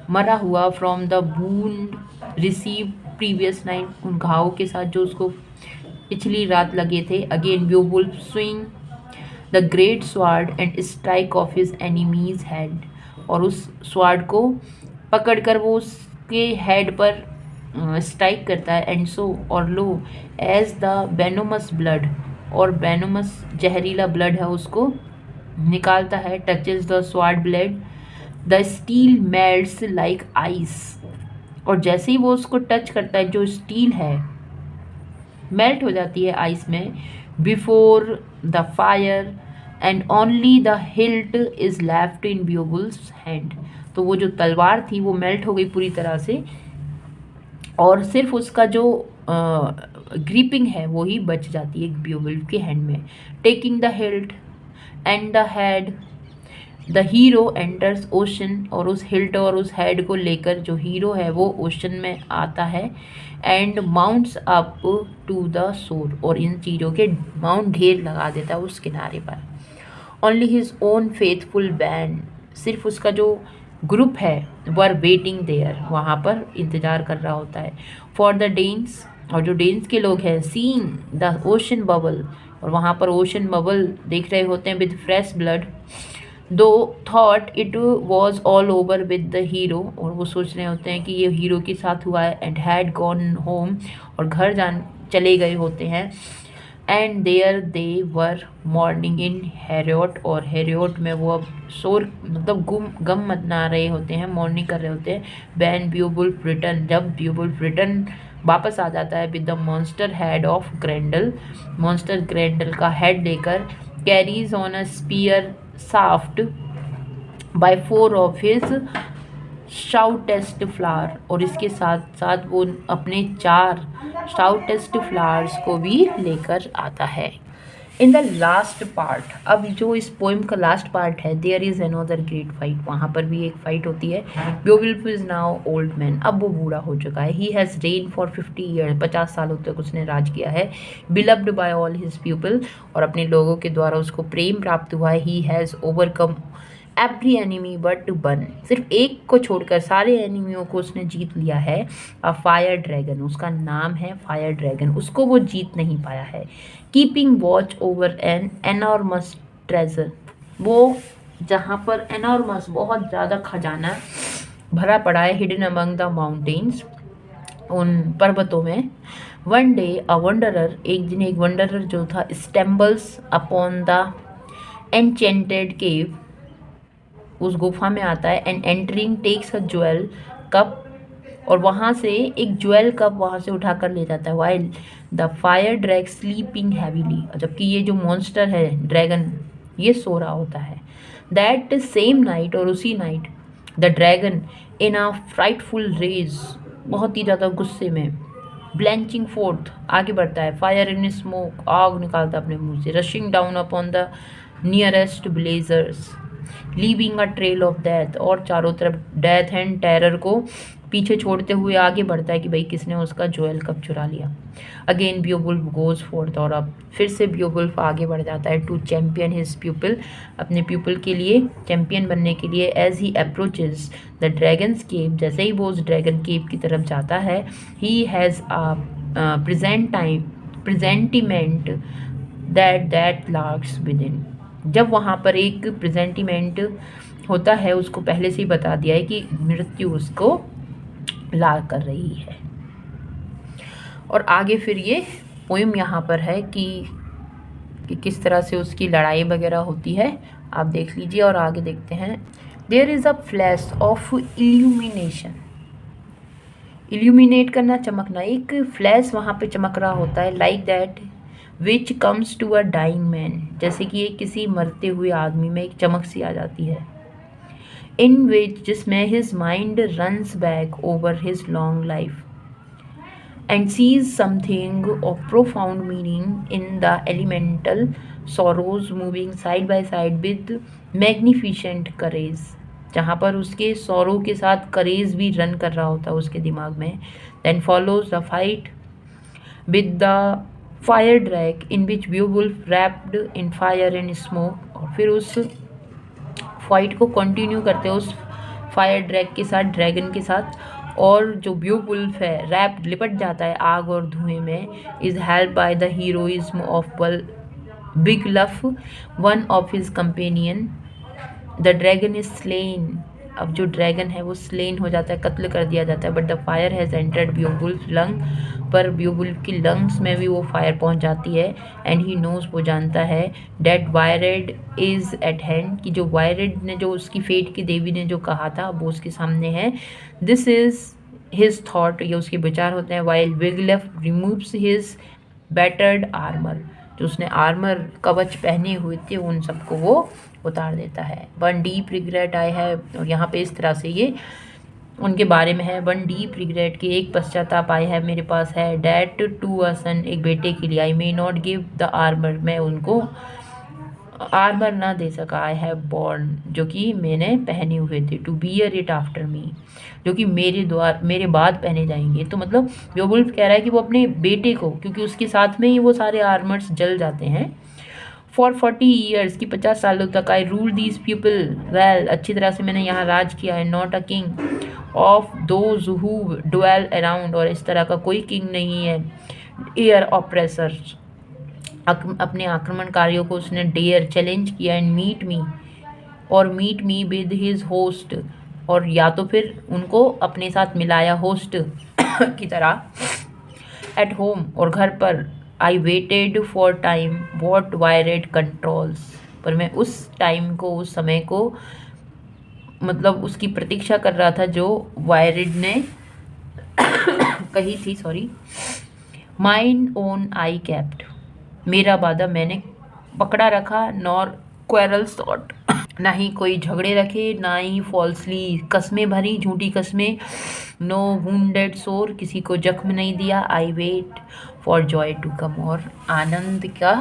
मरा हुआ। From the wound receive previous night, उन घावों के साथ जो उसको पिछली रात लगे थे। Again Beowulf swing the great sword and strike off his enemies head, और उस स्वार्ड को पकड़कर वो उसके हेड पर स्ट्राइक करता है। एंड सो, और लो, एज द वेनोमस ब्लड, और वेनोमस जहरीला ब्लड है उसको निकालता है। Touches the sword blade, the steel melts like ice, और जैसे ही वो उसको टच करता है, जो स्टील है मेल्ट हो जाती है आइस में before the fire and only the hilt is left in Beowulf's hand. तो वो जो तलवार थी वो मेल्ट हो गई पूरी तरह से और सिर्फ उसका जो ग्रिपिंग है वो ही बच जाती है बियोबुल्फ के हैंड में। Taking the hilt and the head the hero enters ocean, और उस हिल्ट और उस हेड को लेकर जो हीरो है वो ओशन में आता है। And mounts up to the shore, और इन चीज़ों के माउंट ढेर लगा देता है उस किनारे पर। Only his own faithful band, सिर्फ उसका जो ग्रुप है वर वेटिंग देयर, वहाँ पर इंतज़ार कर रहा होता है। फॉर द डेन्स, और जो डेन्स के लोग हैं, सीइंग द ओशन बबल, और वहाँ पर ओशन बबल देख रहे होते हैं विद फ्रेश ब्लड। दो thought it was all over with the hero, और वो सोच रहे होते हैं कि ये हीरो के साथ हुआ है। एंड हैड गॉन होम, और घर जान चले गए होते हैं। And there they were mourning in Heorot, और हैरियोट में वो अब शोर मतलब गम मना रहे होते हैं, मॉर्निंग कर रहे होते हैं। वैन बियोवुल्फ रिटर्न, जब बियोवुल्फ रिटर्न वापस आ जाता है with the monster head of Grendel, monster Grendel का हेड लेकर। Carries on a spear shaft by four of his stoutest followers, और इसके साथ साथ वो अपने 4 शाउटेस्ट फ्लावर्स को भी लेकर आता है। इन द लास्ट पार्ट, अब जो इस पोइम का लास्ट पार्ट है, there is another great fight, वहाँ पर भी एक फाइट होती है। Beowulf is now old man, अब वो बूढ़ा हो चुका है। He has reigned for 50 years, 50 सालों तक उसने राज किया है। Beloved by all his people, और अपने लोगों के द्वारा उसको प्रेम प्राप्त हुआ है। He has overcome every enemy but one, सिर्फ एक को छोड़कर सारे एनिमियों को उसने जीत लिया है। अ फायर ड्रैगन, उसका नाम है फायर ड्रैगन, उसको वो जीत नहीं पाया है। Keeping watch over an enormous treasure, वो जहाँ पर एनॉर्मस बहुत ज़्यादा खजाना भरा पड़ा है, हिडन अमंग द माउंटेन्स, उन पर्वतों में। वन डे अ वंडरर, एक दिन एक वंडरर जो था, stumbles upon the enchanted cave, उस गुफा में आता है। And entering takes a jewel cup, और वहाँ से एक ज्वेल कप वहाँ से उठा कर ले जाता है। While the fire drag sleeping heavily, जबकि ये जो मॉन्स्टर है ड्रैगन ये सो रहा होता है। दैट सेम नाइट, और उसी night, the dragon in a frightful rage, बहुत ही ज़्यादा गुस्से में, ब्लैंचिंग फोर्थ आगे बढ़ता है। फायर इन स्मोक, आग निकालता है अपने मुंह से। Rushing down upon the nearest blazers, leaving a trail of death, और चारों तरफ डेथ एंड टेरर को पीछे छोड़ते हुए आगे बढ़ता है कि भाई किसने उसका ज्वेल कब चुरा लिया। अगेन बियोवुल्फ गोज फोर्थ, और अब फिर से बियोवुल्फ आगे बढ़ जाता है। टू चैम्पियन हिज पीपल, अपने पीपल के लिए चैम्पियन बनने के लिए। As he approaches the dragon's cave, जैसे ही वो उस ड्रैगन केव की तरफ जाता है, he has a presentiment that lurks within, जब वहाँ पर एक प्रेजेंटिमेंट होता है, उसको पहले से ही बता दिया है कि मृत्यु उसको ला कर रही है। और आगे फिर ये पोइम यहाँ पर है कि किस तरह से उसकी लड़ाई वगैरह होती है, आप देख लीजिए और आगे देखते हैं। There is a flash of illumination, illuminate करना, चमकना, एक फ्लैश वहाँ पे चमक रहा होता है। Like that which comes to a dying man, जैसे कि एक किसी मरते हुए आदमी में एक चमक सी आ जाती है। इन विच, जिसमें his mind runs back over his long life and sees something of profound meaning in the elemental sorrows moving side by side with magnificent courage, जहाँ पर उसके सौरों के साथ करेज भी रन कर रहा होता है उसके दिमाग में। then follows the fight with the fire drag in which Beowulf wrapped in fire and smoke, और फिर उस फाइट को कंटिन्यू करते हैं उस फायर ड्रैग के साथ, ड्रैगन के साथ, और जो ब्यूवुल्फ है रैप लिपट जाता है आग और धुएं में। Is help by the heroism of Wiglaf, one of his companion. The dragon is slain, अब जो ड्रैगन है वो स्लेन हो जाता है, कत्ल कर दिया जाता है। But the fire has entered Beowulf lung, पर ब्यूवुल्फ की लंग्स में भी वो फायर पहुंच जाती है। एंड ही नोज, वो जानता है, that weird is at hand, कि जो वायरेड ने, जो उसकी फेट की देवी ने जो कहा था वो उसके सामने है। दिस इज़ हिज थॉट, ये उसके विचार होते हैं। While Wiglaf removes his battered armour, जो उसने आर्मर कवच पहने हुए थे उन सबको वो उतार देता है। One deep regret I have, और यहाँ पे इस तरह से ये उनके बारे में है। वन डीप रिग्रेट, कि एक पश्चाताप आई है मेरे पास है। डैट टू अ सन, एक बेटे के लिए। I may not give the armour, मैं उनको आर्मर ना दे सका। आई हैव बॉर्न, जो कि मैंने पहने हुए थे। To bear it after me, जो कि मेरे बाद पहने जाएंगे। तो मतलब बेowulf कह रहा है कि वो अपने बेटे को, क्योंकि उसके साथ में ही वो सारे आर्मर्स जल जाते हैं। फॉर 40 ईयर्स, की 50 सालों तक। I rule these people well, अच्छी तरह से मैंने यहाँ राज किया है। Not a king of those who dwell around, और इस तरह का कोई किंग नहीं है। एयर ऑप्रेसर्स, अपने आक्रमणकारियों को उसने डेयर चैलेंज किया। And meet me with his host, और या तो फिर उनको अपने साथ मिलाया होस्ट की तरह। एट होम, और घर पर। I waited for time what वायरेड controls, पर मैं उस टाइम को, उस समय को, मतलब उसकी प्रतीक्षा कर रहा था जो वायरेड ने कही थी। Sorry. Mine own I kept, मेरा वादा मैंने पकड़ा रखा। नॉर क्वेरल सॉट, ना ही कोई झगड़े रखे, ना ही फॉल्सली कस्में भरी, झूठी कस्में। नो वुंडेड सोर, किसी को जख्म नहीं दिया। I wait for joy to come, और आनंद का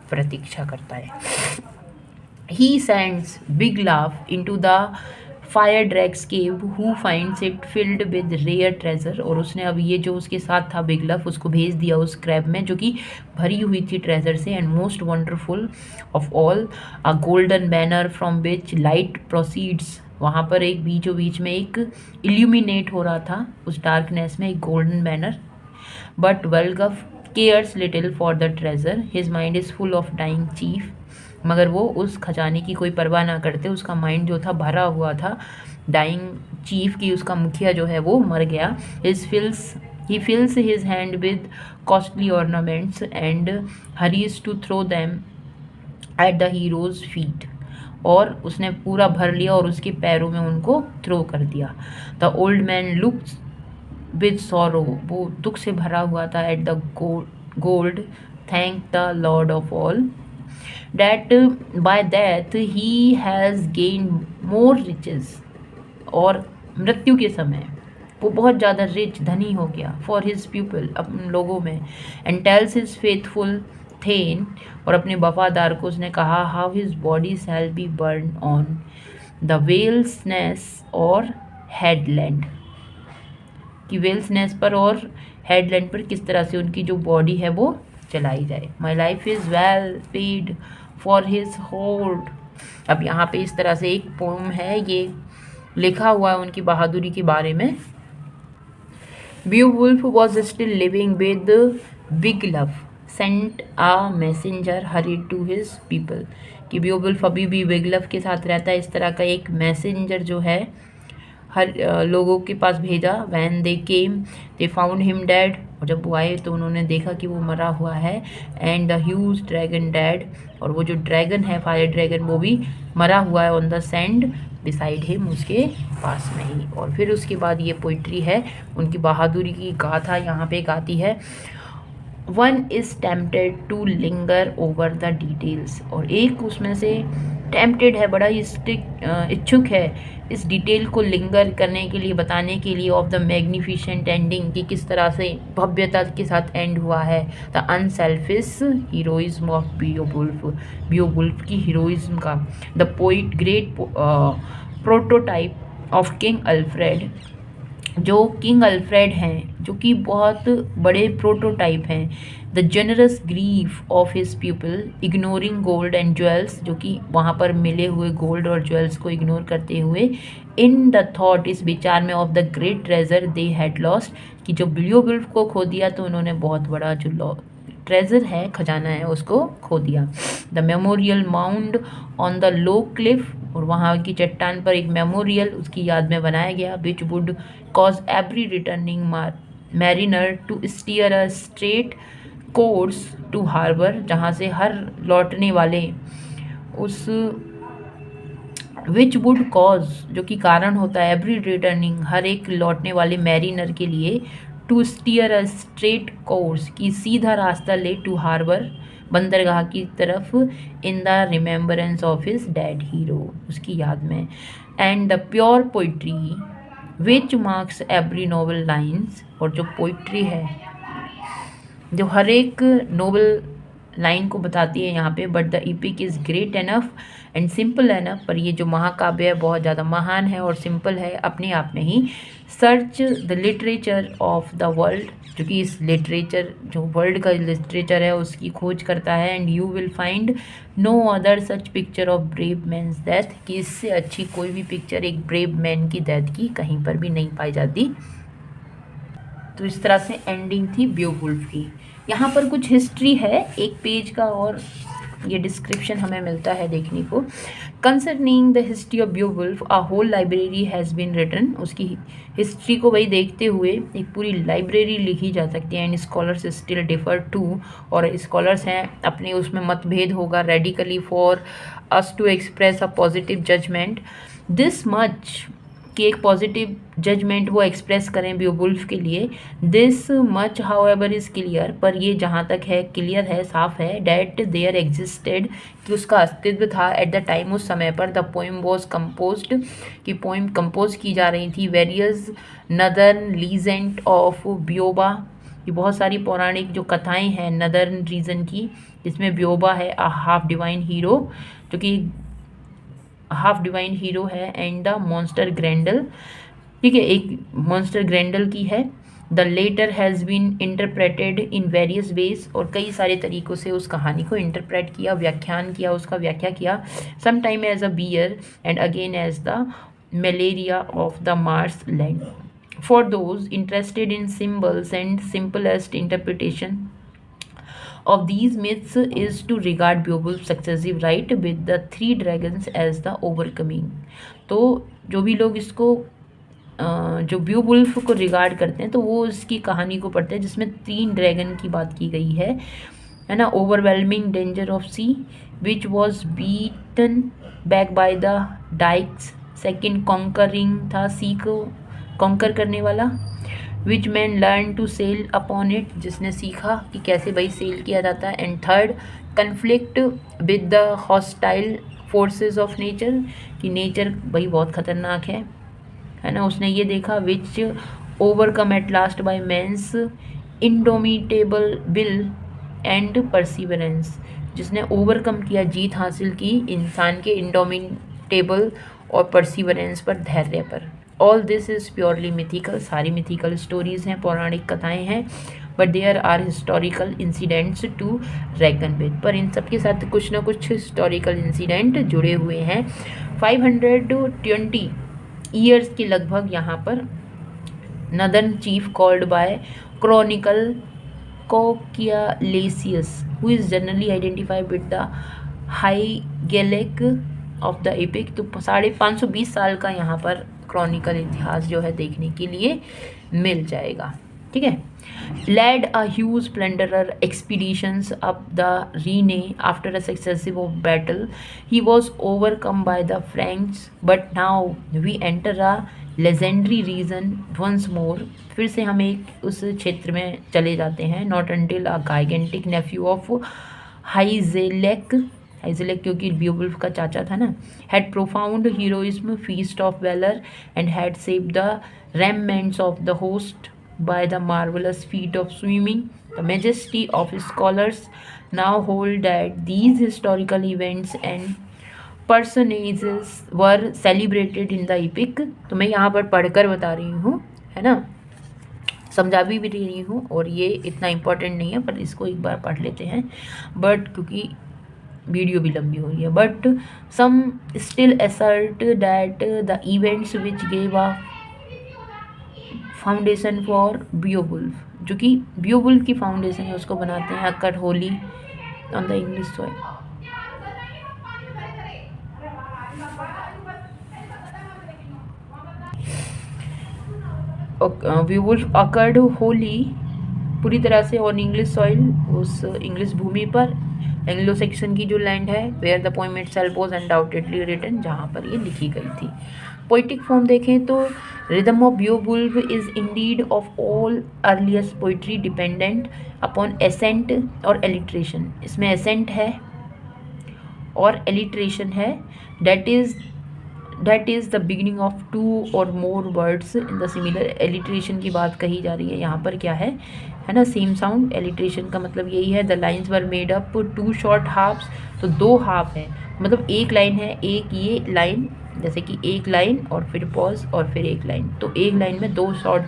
प्रतीक्षा करता है। He sends Big Laugh into the fire drake's cave, who finds it filled with rare treasure, और उसने अब ये जो उसके साथ था बिग लव, उसको भेज दिया उस क्रैब में जो कि भरी हुई थी ट्रेजर से। And most wonderful of all, a golden banner from which light proceeds, वहाँ पर एक बीचों बीच में एक इल्यूमिनेट हो रहा था उस डार्कनेस में एक गोल्डन बैनर। बट वेलगफ cares little for the treasure, his mind is full of dying chief, मगर वो उस खजाने की कोई परवाह ना करते। उसका माइंड जो था भरा हुआ था डाइंग चीफ की, उसका मुखिया जो है वो मर गया। He fills his hand with costly ornaments and hurries to throw them at the hero's feet, और उसने पूरा भर लिया और उसके पैरों में उनको थ्रो कर दिया। The old man looks with sorrow, वो दुख से भरा हुआ था। At the gold thank the Lord of all, that by that he has gained more riches, और मृत्यु के समय वो बहुत ज़्यादा रिच धनी हो गया। फॉर हिज पीपल, अपने लोगों में। And tells his faithful thane, और अपने वफादार को उसने कहा, how his body shall be burn on the whale's ness और हेडलैंड, कि वेल्स नेस पर और हेडलैंड पर किस तरह से उनकी जो बॉडी है वो चलाई जाए। My life is well paid for his hold. अब यहाँ पे इस तरह से एक पोम है, ये लिखा हुआ है उनकी बहादुरी के बारे में। बेowulf was still living with big love, sent a messenger hurried to his people, कि बेowulf अभी भी बिग लव के साथ रहता है। इस तरह का एक मैसेंजर जो है हर लोगों के पास भेजा। When they came they found him dead, और जब वो आए तो उन्होंने देखा कि वो मरा हुआ है। And the huge dragon dead, और वो जो ड्रैगन है फायर ड्रैगन वो भी मरा हुआ है। On the sand beside him, उसके पास में ही। और फिर उसके बाद ये पोइट्री है, उनकी बहादुरी की गाथा यहाँ पे गाती है। One is tempted to linger over the details, और एक उसमें से टेम्पटेड है, बड़ा ही इच्छुक है इस डिटेल को लिंगर करने के लिए, बताने के लिए। ऑफ द मैग्निफिशेंट एंडिंग, कि किस तरह से भव्यता के साथ एंड हुआ है। द अनसेल्फिश हीरोइज्म ऑफ बेowulf की हीरोइज्म का। The poet great prototype of king Alfred, जो किंग अल्फ्रेड हैं, जो कि बहुत बड़े प्रोटोटाइप हैं। The generous grief of his people, ignoring gold and jewels, जो कि वहाँ पर मिले हुए गोल्ड और ज्वेल्स को इग्नोर करते हुए। इन द थॉट, इस विचार में। Of the great treasure they had lost, कि जो बेowulf को खो दिया तो उन्होंने बहुत बड़ा जो ट्रेजर है, खजाना है, उसको खो दिया। The memorial mound on the low Cliff, और वहाँ की चट्टान पर एक मेमोरियल उसकी याद में बनाया गया। Which would cause every returning mariner to steer a straight course to harbour, जहाँ से हर लौटने वाले उस विच वुड कॉज, जो कि कारण होता है, एवरी रिटर्निंग, हर एक लौटने वाले मैरिनर के लिए, to steer a straight course, कि सीधा रास्ता ले, टू हार्बर, बंदरगाह की तरफ, in the remembrance of his dead hero, उसकी याद में, and the pure poetry which marks every noble lines, और जो पोइट्री है जो हर एक नोबल लाइन को बताती है यहाँ पे, but the EPIC is great enough and simple enough, पर ये जो महाकाव्य है बहुत ज़्यादा महान है और सिंपल है अपने आप में ही। Search the literature of the world, जो कि इस लिटरेचर, जो वर्ल्ड का लिटरेचर है उसकी खोज करता है, and you will find no other such picture of brave man's death, कि इससे अच्छी कोई भी पिक्चर एक ब्रेव मैन की डेथ की कहीं पर भी नहीं पाई जाती। तो इस तरह से एंडिंग थी ब्योवुल्फ की। यहाँ पर कुछ हिस्ट्री है, एक पेज का, और ये डिस्क्रिप्शन हमें मिलता है देखने को। Concerning the history of Beowulf a whole library has been written, उसकी हिस्ट्री को वही देखते हुए एक पूरी लाइब्रेरी लिखी जा सकती है। And scholars still differ too, और स्कॉलर्स हैं अपने उसमें मतभेद होगा, radically for us to express a positive judgement, this much, कि एक पॉजिटिव जजमेंट वो एक्सप्रेस करें ब्योवुल्फ के लिए। This much however is clear, पर ये जहाँ तक है क्लियर है, साफ है, डैट देयर एग्जिस्टेड, कि उसका अस्तित्व था, एट द टाइम, उस समय पर, द पोइम वॉज कंपोज्ड, कि पोइम कंपोज की जा रही थी, वेरियस नदर्न लीजेंट ऑफ ब्योबा, ये बहुत सारी पौराणिक जो कथाएँ हैं नदर्न रीजन की, जिसमें ब्योबा है अ हाफ डिवाइन हीरो, जो कि हाफ डिवाइन हीरो है, एंड द मॉन्स्टर ग्रैंडल, ठीक है, एक मॉन्स्टर ग्रैंडल की है। The latter has been interpreted in various ways, और कई सारे तरीक़ों से उस कहानी को इंटरप्रेट किया, व्याख्यान किया, उसका व्याख्या किया। Some time as a bear and again as the malaria of the marsh land. For those interested in symbols and simplest interpretation of these myths is to regard Beowulf's successive right with the three dragons as the overcoming। तो जो भी लोग इसको जो ब्योवुल्फ को रिगार्ड करते हैं तो वो इसकी कहानी को पढ़ते हैं जिसमें 3 ड्रैगन की बात की गई है ना। Overwhelming danger of sea which was beaten back by the dikes. Second conquering था, सी को कॉन्कर करने वाला। Which man learn to sail upon it, जिसने सीखा कि कैसे भाई सेल किया जाता है। And third conflict with the hostile forces of nature, कि नेचर भाई बहुत ख़तरनाक है ना, उसने ये देखा। Which overcome at last by man's indomitable will and perseverance, जिसने ओवरकम किया, जीत हासिल की इंसान के इंडोमिटेबल और परसिवरेंस पर, धैर्य पर। All this is purely mythical, सारी मिथिकल स्टोरीज़ हैं, पौराणिक कथाएं हैं, but there are historical incidents to reckon with, पर इन सब के साथ कुछ ना कुछ हिस्टोरिकल इंसिडेंट जुड़े हुए हैं। 520 ईयर्स के लगभग यहाँ पर northern chief called by chronicle Chochilaicus, who is generally identified with the Hygelac of the epic. तो 520 साल का यहाँ पर क्रॉनिकल इतिहास जो है देखने के लिए मिल जाएगा, ठीक है। Led a huge plunderer expeditions up the Rhine after a successive of battle, he was overcome by the French, but now we enter a legendary region once more. फिर से हम एक उस क्षेत्र में चले जाते हैं। Not until a gigantic nephew of Hygelac, क्योंकि ब्योवुल्फ का चाचा था ना, had profound heroism, feast of valour, and had saved the remnants of the host by the marvellous feat of swimming. The majesty of scholars now hold that these historical events and personages were celebrated in the epic. तो मैं यहाँ पर पढ़कर बता रही हूँ, है ना, समझा भी रही हूँ, और ये इतना इम्पोर्टेंट नहीं है, पर इसको एक बार पढ़ लेते हैं। बट क्योंकि वीडियो भी लंबी हुई है, but some still assert that the events which gave a foundation for Beowulf, जो कि ब्योवुल्फ की फाउंडेशन है उसको बनाते हैं occurred wholly on the English soil. Beowulf occurred wholly पूरी तरह से ऑन इंग्लिश सॉइल, उस इंग्लिश भूमि पर, एंग्लो सेक्शन की जो लैंड है, where the poem itself was undoubtedly written, जहाँ पर ये लिखी गई थी। पोइटिक फॉर्म देखें तो rhythm of Beowulf is indeed of all earliest poetry dependent upon accent और एलिट्रेशन। इसमें एसेंट है और एलिट्रेशन है, that is the beginning of two और more words in the similar. Alliteration की बात कही जा रही है यहाँ पर, क्या है ना, सेम साउंड। एलिट्रेशन का मतलब यही है, the lines were made up two short halves, तो दो हाफ है, मतलब एक लाइन है, एक ये लाइन, जैसे कि एक लाइन और फिर पॉज और फिर एक लाइन, तो एक लाइन में दो शॉर्ट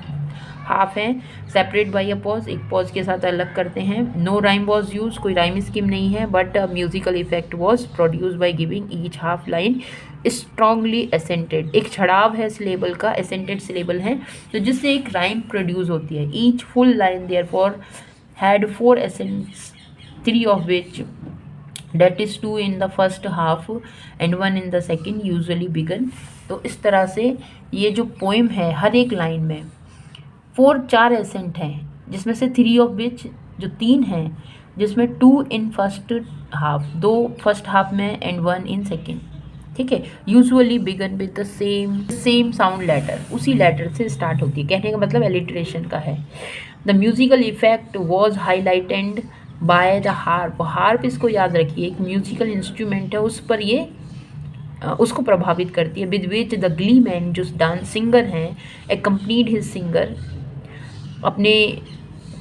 हाफ हैं, सेपरेट बाई अ पॉज, एक पॉज के साथ अलग करते हैं। नो राइम वॉज यूज, कोई राइम स्कीम नहीं है, but musical effect was produce by giving each half line strongly accented. एक छड़ाव है सिलेबल का, एसेंटेड सिलेबल है, तो जिससे एक राइम प्रोड्यूस होती है। Each full line therefore had 4 ascents, 3 of which that is 2 in the first half and 1 in the second usually begin। तो इस तरह से ये जो पोएम है, हर एक लाइन में 4 एसेंट हैं, जिसमें से 3 ऑफ विच, जो 3 हैं, जिसमें 2 in first half, 2 first half में एंड 1 इन सेकेंड, ठीक है। Usually begin with the same sound letter, उसी लेटर से स्टार्ट होती है, कहने का मतलब एलिट्रेशन का है। The musical effect was highlighted by the harp. Harp, इसको याद रखिए, एक म्यूजिकल इंस्ट्रूमेंट है, उस पर ये उसको प्रभावित करती है। With which the Glee man, जो डांस सिंगर हैं, एक्कम्पनीड हिज सिंगर, अपने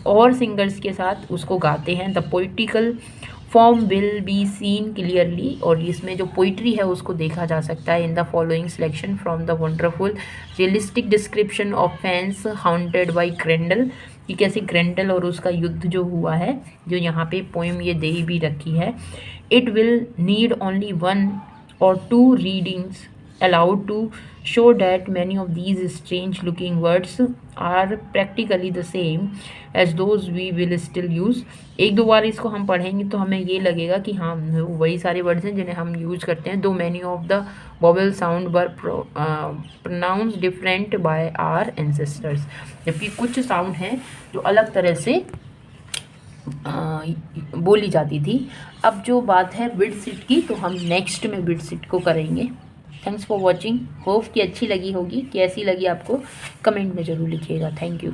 और सिंगर्स के साथ उसको गाते हैं। The poetical form will be seen clearly, और इसमें जो पोइट्री है उसको देखा जा सकता है in the following selection from the wonderful realistic description of fens haunted by Grendel, कि कैसे ग्रेंडल और उसका युद्ध जो हुआ है, जो यहाँ पे पोएम ये दे भी रखी है। It will need only 1 or 2 readings allowed to show that many of these strange looking words are practically the same as those we will still use। एक दो बार इसको हम पढ़ेंगे तो हमें ये लगेगा कि हाँ वही सारे वर्ड्स हैं जिन्हें हम यूज करते हैं। दो many of the vowel sound were pronounced different by our ancestors, जबकि कुछ साउंड हैं जो अलग तरह से बोली जाती थी। अब जो बात है बिट सिट की, तो हम नेक्स्ट में बिट सिट को करेंगे। थैंक्स फॉर वॉचिंग, होप कि अच्छी लगी होगी। कैसी लगी आपको कमेंट में ज़रूर लिखिएगा। Thank you.